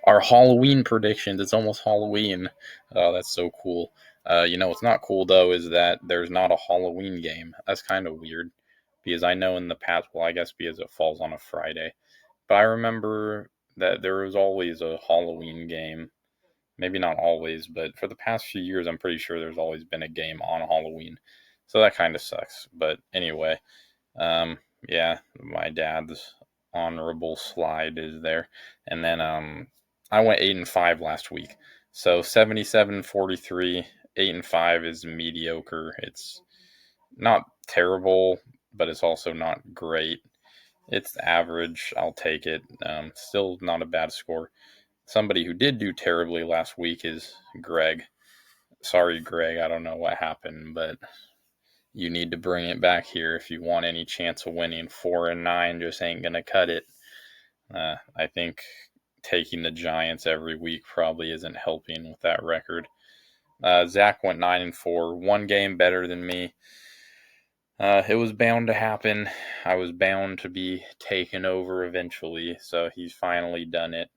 our Halloween predictions. It's almost Halloween. Oh, that's so cool. What's not cool though is that there's not a Halloween game. That's kind of weird because I know in the past, well, I guess because it falls on a Friday, but I remember that there was always a Halloween game. Maybe not always, but for the past few years, I'm pretty sure there's always been a game on Halloween. So that kind of sucks. But anyway, um, yeah, my dad's honorable slide is there. And then I went 8-5 last week. So 77-43, 8-5 is mediocre. It's not terrible, but it's also not great. It's average. I'll take it. Still not a bad score. Somebody who did do terribly last week is Greg. Sorry, Greg. I don't know what happened, but you need to bring it back here if you want any chance of winning. 4-9 just ain't gonna cut it. I think taking the Giants every week probably isn't helping with that record. Zach went 9-4, one game better than me. It was bound to happen. I was bound to be taken over eventually, so he's finally done it.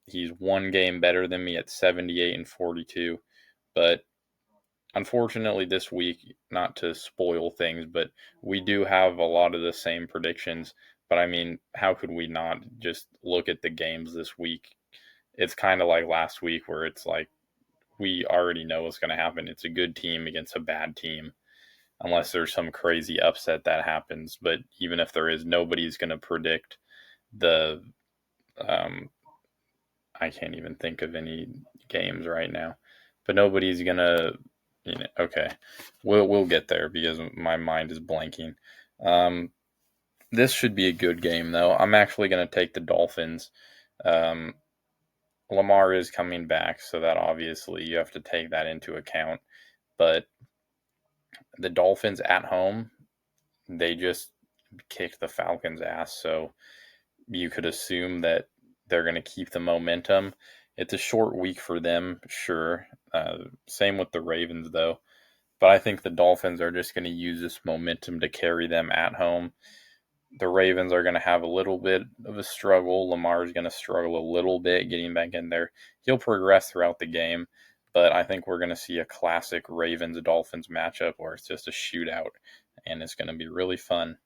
He's one game better than me at 78-42, but unfortunately this week, not to spoil things, but we do have a lot of the same predictions. But I mean, how could we not just look at the games this week? It's kind of like last week where it's like we already know what's going to happen. It's a good team against a bad team, unless there's some crazy upset that happens. But even if there is, nobody's going to predict the. Um, I can't even think of any games right now, but nobody's gonna. Okay, we'll get there because my mind is blanking. Um, this should be a good game though. I'm actually gonna take the Dolphins. Um, Lamar is coming back, so that obviously you have to take that into account. But the Dolphins at home, they just kicked the Falcons' ass, so you could assume that they're going to keep the momentum. It's a short week for them, sure. Same with the Ravens, though. But I think the Dolphins are just going to use this momentum to carry them at home. The Ravens are going to have a little bit of a struggle. Lamar's going to struggle a little bit getting back in there. He'll progress throughout the game, but I think we're going to see a classic Ravens Dolphins matchup where it's just a shootout, and it's going to be really fun.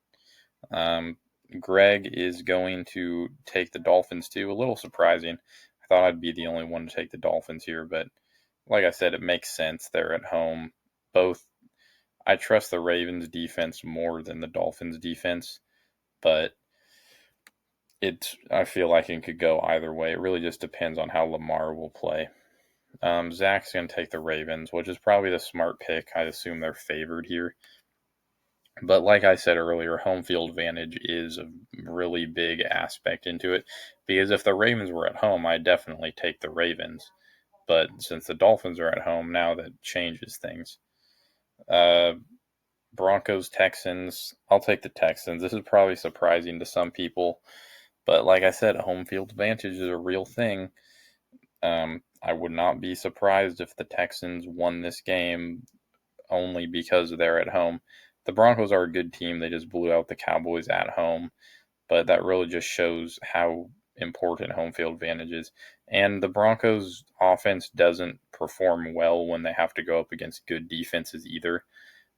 Um, Greg is going to take the Dolphins too. A little surprising. I thought I'd be the only one to take the Dolphins here, but like I said, it makes sense. They're at home. Both, I trust the Ravens defense more than the Dolphins defense, but I feel like it could go either way. It really just depends on how Lamar will play. Zach's going to take the Ravens, which is probably the smart pick. I assume they're favored here. But like I said earlier, home field advantage is a really big aspect into it. Because if the Ravens were at home, I'd definitely take the Ravens. But since the Dolphins are at home now, that changes things. Uh, Broncos, Texans. I'll take the Texans. This is probably surprising to some people. But like I said, home field advantage is a real thing. I would not be surprised if the Texans won this game only because they're at home. The Broncos are a good team. They just blew out the Cowboys at home, but that really just shows how important home field advantage is. And the Broncos offense doesn't perform well when they have to go up against good defenses either.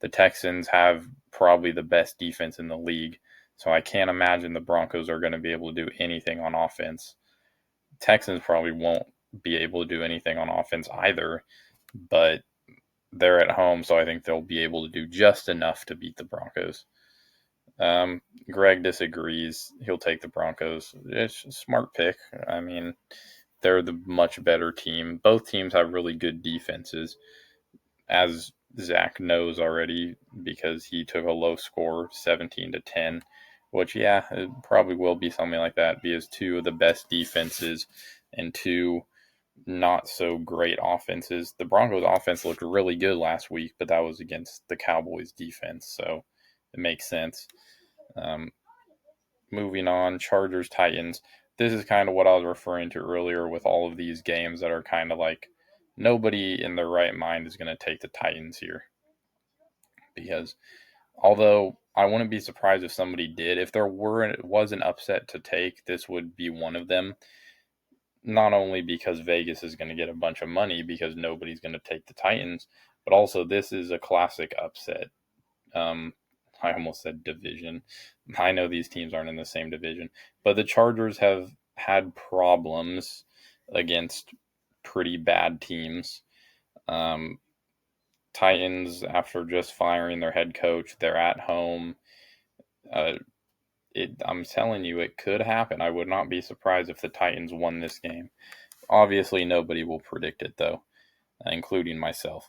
The Texans have probably the best defense in the league, so I can't imagine the Broncos are going to be able to do anything on offense. Texans probably won't be able to do anything on offense either, but they're at home, so I think they'll be able to do just enough to beat the Broncos. Greg disagrees. He'll take the Broncos. It's a smart pick. I mean, they're the much better team. Both teams have really good defenses, as Zach knows already because he took a low score, 17-10. Which, yeah, it probably will be something like that because two of the best defenses and two not so great offenses. The Broncos offense looked really good last week, but that was against the Cowboys defense, so it makes sense. Um, Moving on, Chargers Titans. This is kind of what I was referring to earlier with all of these games that are kind of like nobody in their right mind is going to take the Titans here because although I wouldn't be surprised if somebody did, if there was an upset to take, this would be one of them. not only because Vegas is going to get a bunch of money because nobody's going to take the Titans, but also this is a classic upset. Um, I almost said division. I know these teams aren't in the same division, but the Chargers have had problems against pretty bad teams. Um, Titans, after just firing their head coach, they're at home. Uh, I'm telling you, it could happen. I would not be surprised if the Titans won this game. Obviously, nobody will predict it, though, including myself.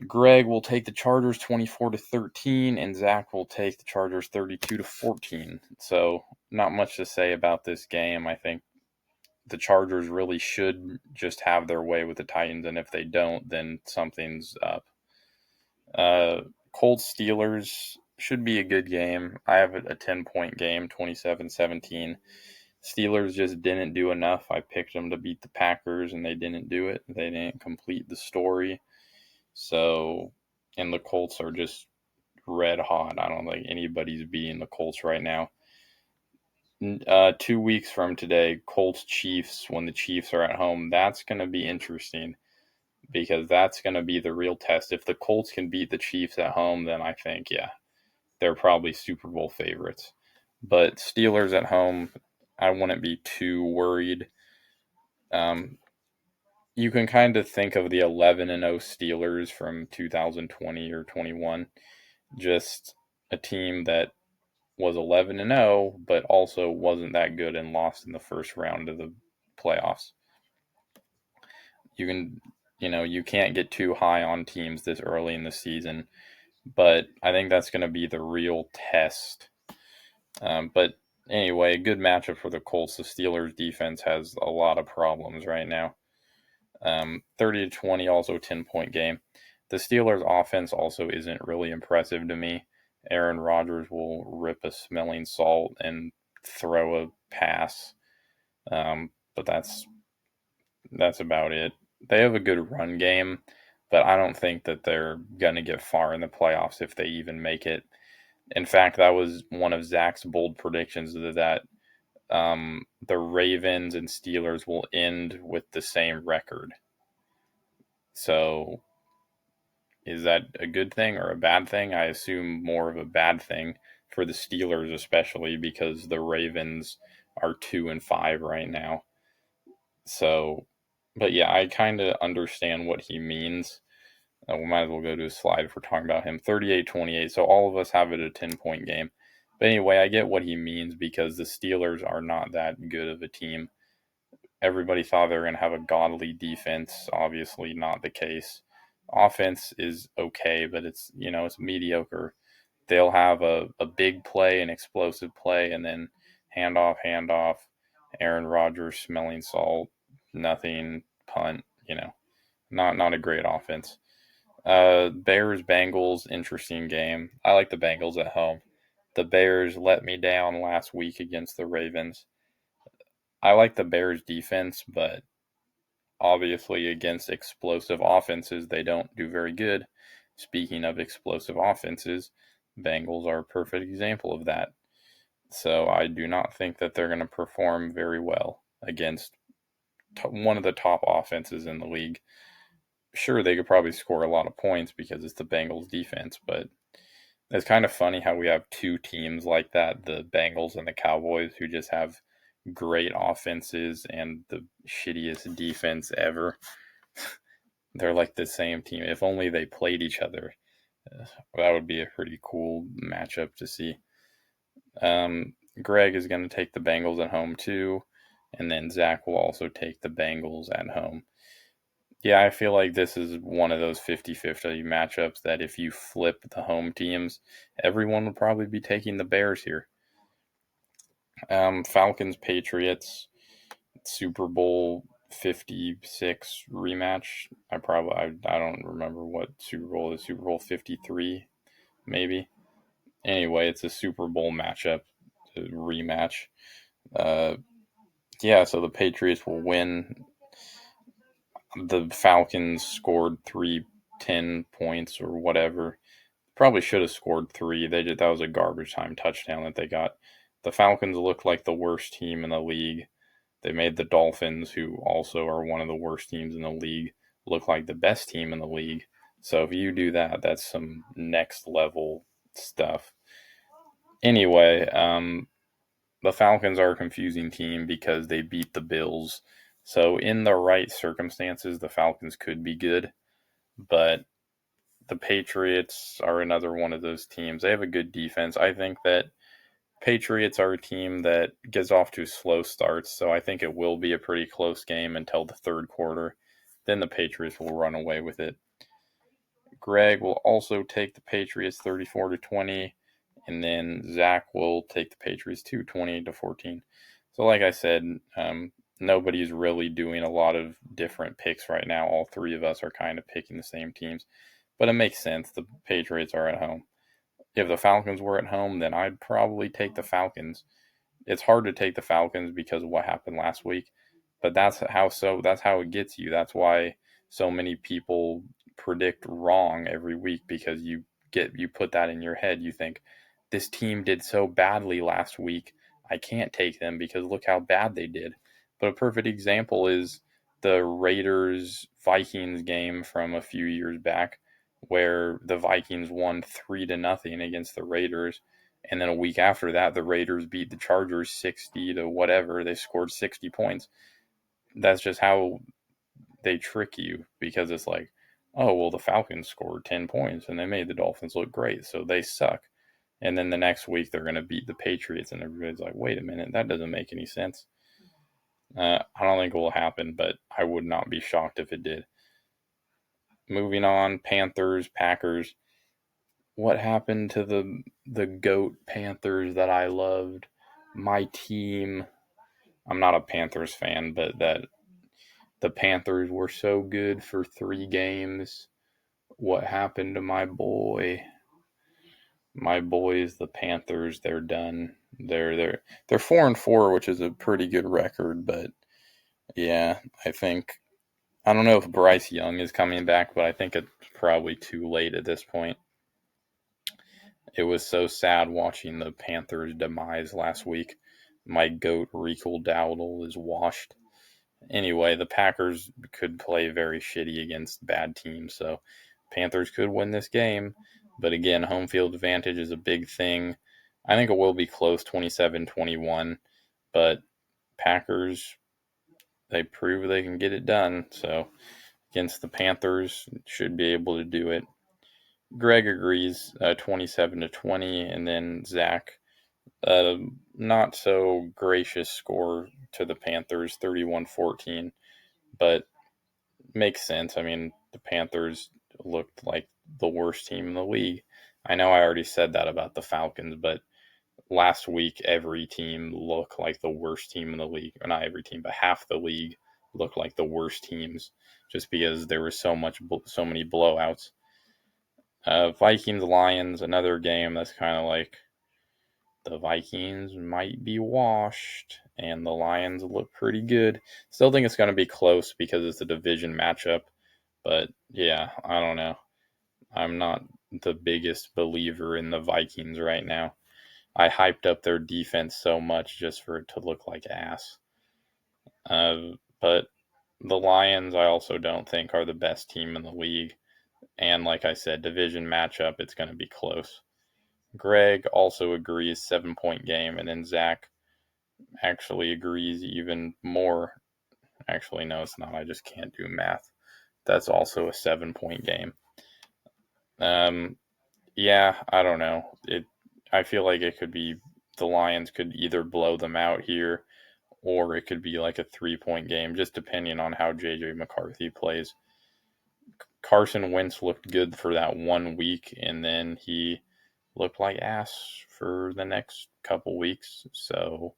Greg will take the Chargers 24-13, and Zach will take the Chargers 32-14. So, not much to say about this game. I think the Chargers really should just have their way with the Titans, and if they don't, then something's up. Colts Steelers should be a good game. I have a 10-point game, 27-17. Steelers just didn't do enough. I picked them to beat the Packers, and they didn't do it. They didn't complete the story. So, and the Colts are just red hot. I don't think anybody's beating the Colts right now. 2 weeks from today, Colts Chiefs, when the Chiefs are at home, that's going to be interesting because that's going to be the real test. If the Colts can beat the Chiefs at home, then I think, yeah, they're probably Super Bowl favorites. But Steelers at home, I wouldn't be too worried. You can kind of think of the 11-0 Steelers from 2020 or 21, just a team that was 11-0, but also wasn't that good and lost in the first round of the playoffs. You can, you can't get too high on teams this early in the season, but I think that's going to be the real test. But anyway, a good matchup for the Colts. The Steelers' defense has a lot of problems right now. 30-20, also 10-point game. The Steelers' offense also isn't really impressive to me. Aaron Rodgers will rip a smelling salt and throw a pass, but that's about it. They have a good run game, but I don't think that they're gonna get far in the playoffs if they even make it. In fact, that was one of Zach's bold predictions that the Ravens and Steelers will end with the same record. So, is that a good thing or a bad thing? I assume more of a bad thing for the Steelers, especially because the Ravens are 2-5 right now. So, but yeah, I kind of understand what he means. We might as well go to a slide if we're talking about him. 38-28. So all of us have it a 10-point game. But anyway, I get what he means because the Steelers are not that good of a team. Everybody thought they were going to have a godly defense. Obviously, not the case. Offense is okay, but it's mediocre. They'll have a big play, an explosive play, and then handoff. Aaron Rodgers smelling salt, nothing, punt. Not a great offense. Bears Bengals, interesting game. I like the Bengals at home. The Bears let me down last week against the Ravens. I like the Bears defense, but obviously against explosive offenses, they don't do very good. Speaking of explosive offenses, Bengals are a perfect example of that. So I do not think that they're going to perform very well against one of the top offenses in the league. Sure, they could probably score a lot of points because it's the Bengals defense, but it's kind of funny how we have two teams like that, the Bengals and the Cowboys, who just have great offenses and the shittiest defense ever. They're like the same team. If only they played each other, that would be a pretty cool matchup to see. Greg is going to take the Bengals at home too, and then Zach will also take the Bengals at home. Yeah, I feel like this is one of those 50-50 matchups that if you flip the home teams, everyone would probably be taking the Bears here. Falcons Patriots Super Bowl 56 rematch. I don't remember what Super Bowl is. Super Bowl 53 maybe. Anyway, it's a Super Bowl matchup, a rematch. Uh, yeah, so the Patriots will win. The Falcons scored 10 points or whatever. Probably should have scored three. That was a garbage time touchdown that they got. The Falcons look like the worst team in the league. They made the Dolphins, who also are one of the worst teams in the league, look like the best team in the league. So if you do that, that's some next level stuff. Anyway, the Falcons are a confusing team because they beat the Bills. So in the right circumstances, the Falcons could be good, but the Patriots are another one of those teams. They have a good defense. I think that Patriots are a team that gets off to slow starts, so I think it will be a pretty close game until the third quarter. Then the Patriots will run away with it. Greg will also take the Patriots 34-20, and then Zach will take the Patriots to 20-14. So, like I said, nobody's really doing a lot of different picks right now. All three of us are kind of picking the same teams, but it makes sense. The Patriots are at home. If the Falcons were at home, then I'd probably take the Falcons. It's hard to take the Falcons because of what happened last week, but that's how it gets you. That's why so many people predict wrong every week, because you put that in your head. You think this team did so badly last week, I can't take them because look how bad they did. But a perfect example is the Raiders Vikings game from a few years back, where the Vikings won 3-0 against the Raiders, and then a week after that, the Raiders beat the Chargers 60 to whatever. They scored 60 points. That's just how they trick you, because it's like, oh, well, the Falcons scored 10 points and they made the Dolphins look great, so they suck. And then the next week, they're going to beat the Patriots, and everybody's like, wait a minute, that doesn't make any sense. I don't think it will happen, but I would not be shocked if it did. Moving on, Panthers, Packers. What happened to the GOAT Panthers that I loved? My team. I'm not a Panthers fan, but that the Panthers were so good for 3 games. What happened to my boy? My boys, the Panthers, they're done. They're 4-4, which is a pretty good record, but yeah, I don't know if Bryce Young is coming back, but I think it's probably too late at this point. It was so sad watching the Panthers' demise last week. My GOAT, Rico Dowdle, is washed. Anyway, the Packers could play very shitty against bad teams, so Panthers could win this game. But again, home field advantage is a big thing. I think it will be close, 27-21, but Packers, they prove they can get it done. So against the Panthers, should be able to do it. Greg agrees, 27-20, and then Zach, not so gracious score to the Panthers, 31-14, but makes sense. I mean, the Panthers looked like the worst team in the league. I know I already said that about the Falcons, but last week every team looked like the worst team in the league. Or not every team, but half the league looked like the worst teams, just because there was so many blowouts. Vikings Lions, another game that's kind of like the Vikings might be washed and the Lions look pretty good. Still think it's going to be close because it's a division matchup, but yeah, I don't know. I'm not the biggest believer in the Vikings right now. I hyped up their defense so much just for it to look like ass. But the Lions, I also don't think are the best team in the league. And like I said, division matchup, it's going to be close. Greg also agrees 7-point game, and then Zach actually agrees even more. Actually, no, it's not. I just can't do math. That's also a 7-point game. Yeah, I don't know. I feel like it could be the Lions could either blow them out here, or it could be like a 3-point game, just depending on how JJ McCarthy plays. Carson Wentz looked good for that 1 week, and then he looked like ass for the next couple weeks. So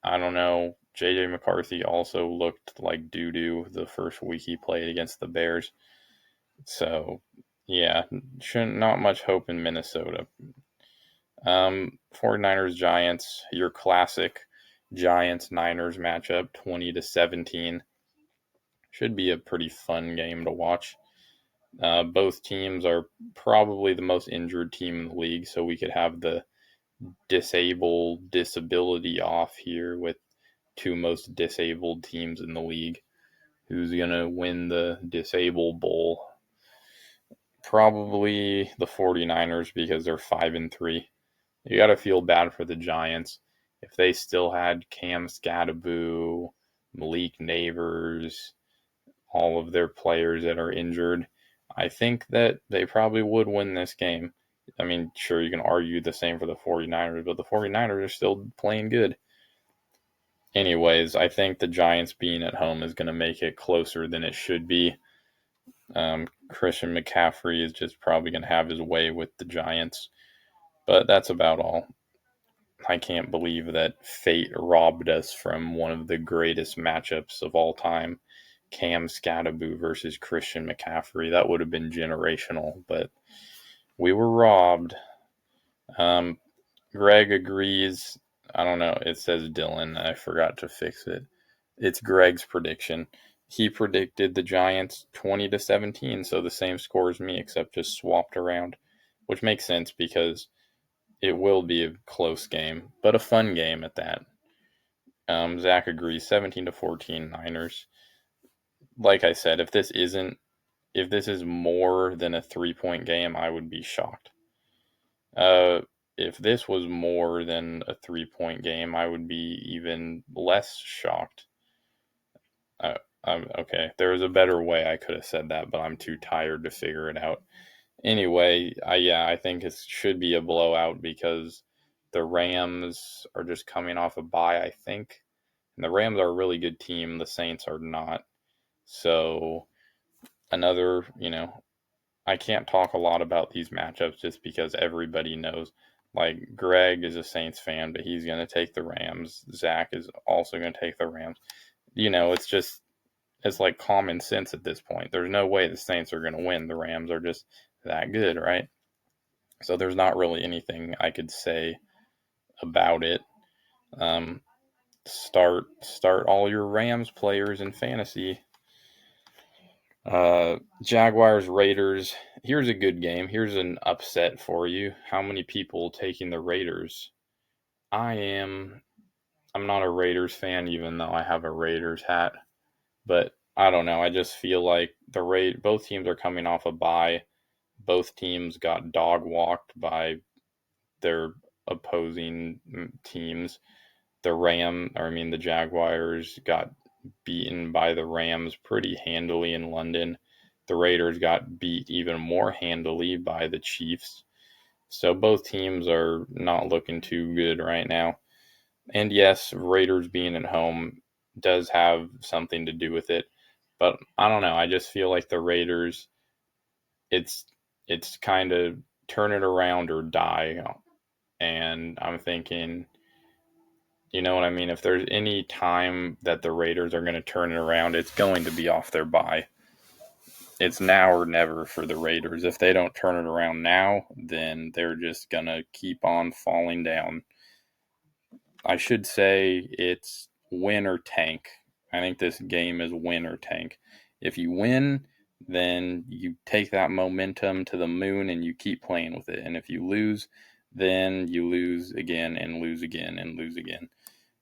I don't know. JJ McCarthy also looked like doo doo the first week he played against the Bears. So yeah, not much hope in Minnesota. 49ers Giants, your classic Giants Niners matchup, 20-17. Should be a pretty fun game to watch. Both teams are probably the most injured team in the league, so we could have the disability off here with two most disabled teams in the league. Who's going to win the Disable Bowl? Probably the 49ers because they're 5-3. You got to feel bad for the Giants. If they still had Cam Scattaboo, Malik Neighbors, all of their players that are injured, I think that they probably would win this game. I mean, sure, you can argue the same for the 49ers, but the 49ers are still playing good. Anyways, I think the Giants being at home is going to make it closer than it should be. Christian McCaffrey is just probably going to have his way with the Giants. But that's about all. I can't believe that fate robbed us from one of the greatest matchups of all time. Cam Scattaboo versus Christian McCaffrey. That would have been generational, but we were robbed. Greg agrees. I don't know. It says Dylan. I forgot to fix it. It's Greg's prediction. He predicted the Giants 20-17, so the same score as me, except just swapped around, which makes sense because it will be a close game, but a fun game at that. Zach agrees, 17-14 Niners. Like I said, if this is more than a 3-point game, I would be shocked. If this was more than a 3-point game, I would be even less shocked. Okay, there was a better way I could have said that, but I'm too tired to figure it out. Anyway, I think it should be a blowout because the Rams are just coming off a bye, I think. And the Rams are a really good team. The Saints are not. So another, I can't talk a lot about these matchups just because everybody knows. Like Greg is a Saints fan, but he's going to take the Rams. Zach is also going to take the Rams. It's like common sense at this point. There's no way the Saints are going to win. The Rams are just that good, right? So there's not really anything I could say about it. Start all your Rams players in fantasy. Jaguars Raiders. Here's a good game. Here's an upset for you. How many people taking the Raiders? I'm not a Raiders fan, even though I have a Raiders hat. But I don't know. I just feel like both teams are coming off a bye. Both teams got dog walked by their opposing teams. The Jaguars got beaten by the Rams pretty handily in London. The Raiders got beat even more handily by the Chiefs. So both teams are not looking too good right now. And yes, Raiders being at home does have something to do with it. But I don't know. I just feel like the Raiders, it's kind of turn it around or die. And I'm thinking, you know what I mean? If there's any time that the Raiders are going to turn it around, it's going to be off their bye. It's now or never for the Raiders. If they don't turn it around now, then they're just going to keep on falling down. I should say it's win or tank. I think this game is win or tank. If you win, then you take that momentum to the moon and you keep playing with it. And if you lose, then you lose again and lose again and lose again.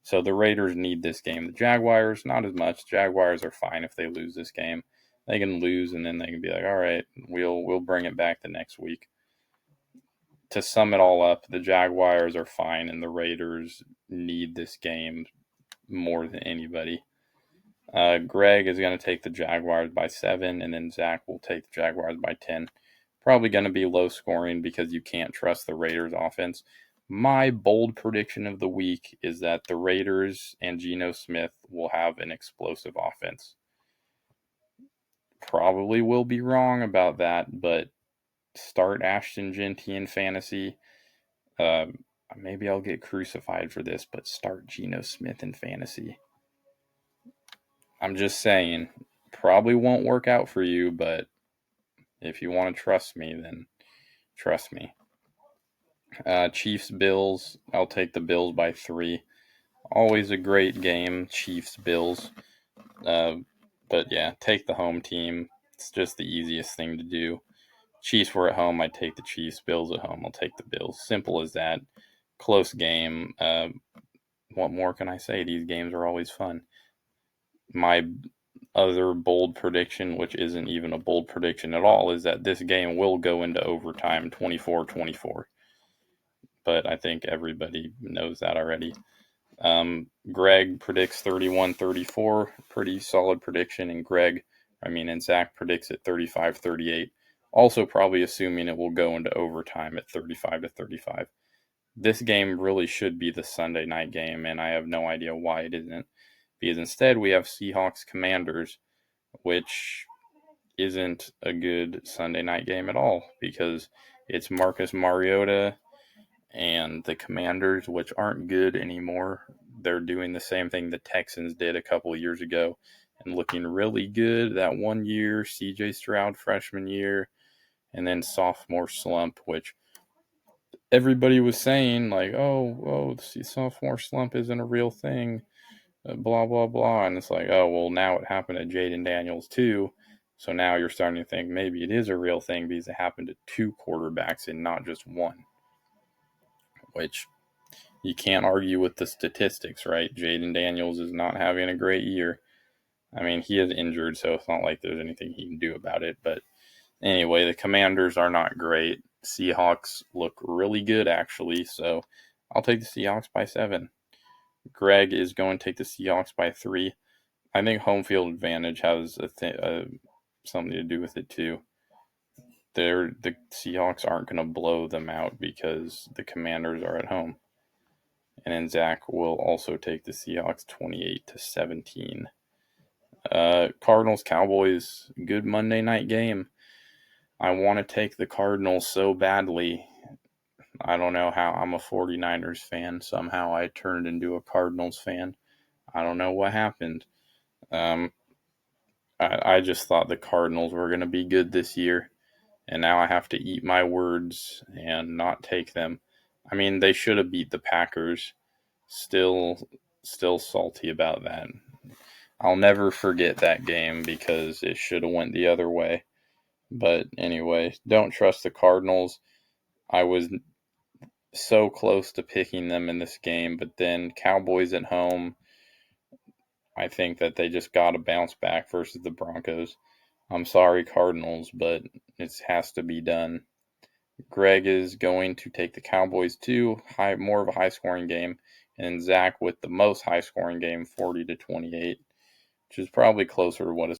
So the Raiders need this game. The Jaguars, not as much. Jaguars are fine if they lose this game. They can lose and then they can be like, all right, we'll bring it back the next week. To sum it all up, the Jaguars are fine and the Raiders need this game more than anybody. Greg is going to take the Jaguars by 7, and then Zach will take the Jaguars by 10. Probably going to be low scoring because you can't trust the Raiders offense. My bold prediction of the week is that the Raiders and Geno Smith will have an explosive offense. Probably will be wrong about that, but start Ashton Jeanty in fantasy. Maybe I'll get crucified for this, but start Geno Smith in fantasy. I'm just saying, probably won't work out for you, but if you want to trust me, then trust me. Chiefs Bills. I'll take the Bills by 3. Always a great game, Chiefs Bills. But yeah, take the home team. It's just the easiest thing to do. Chiefs were at home, I'd take the Chiefs. Bills at home, I'll take the Bills. Simple as that. Close game. what more can I say? These games are always fun. My other bold prediction, which isn't even a bold prediction at all, is that this game will go into overtime 24-24. But I think everybody knows that already. Greg predicts 31-34, pretty solid prediction, and Zach predicts it 35-38. Also, probably assuming it will go into overtime at 35-35. This game really should be the Sunday night game, and I have no idea why it isn't. Because instead, we have Seahawks Commanders, which isn't a good Sunday night game at all because it's Marcus Mariota and the Commanders, which aren't good anymore. They're doing the same thing the Texans did a couple of years ago and looking really good that one year, CJ Stroud freshman year, and then sophomore slump, which everybody was saying, like, the sophomore slump isn't a real thing, blah, blah, blah. And it's like, oh, well, now it happened to Jaden Daniels too. So now you're starting to think maybe it is a real thing because it happened to two quarterbacks and not just one, which you can't argue with the statistics, right? Jaden Daniels is not having a great year. I mean, he is injured, so it's not like there's anything he can do about it. But anyway, the Commanders are not great. Seahawks look really good, actually, so I'll take the Seahawks by 7. Greg is going to take the Seahawks by 3. I think home field advantage has something to do with it, too. The Seahawks aren't going to blow them out because the Commanders are at home. And then Zach will also take the Seahawks 28-17. Cardinals Cowboys, good Monday night game. I want to take the Cardinals so badly. I don't know how. I'm a 49ers fan. Somehow I turned into a Cardinals fan. I don't know what happened. I just thought the Cardinals were going to be good this year, and now I have to eat my words and not take them. I mean, they should have beat the Packers. Still salty about that. I'll never forget that game because it should have went the other way. But anyway, don't trust the Cardinals. I was so close to picking them in this game, but then Cowboys at home, I think that they just got to bounce back versus the Broncos. I'm sorry, Cardinals, but it has to be done. Greg is going to take the Cowboys to more of a high scoring game, and Zach with the most high scoring game, 40-28, which is probably closer to what it's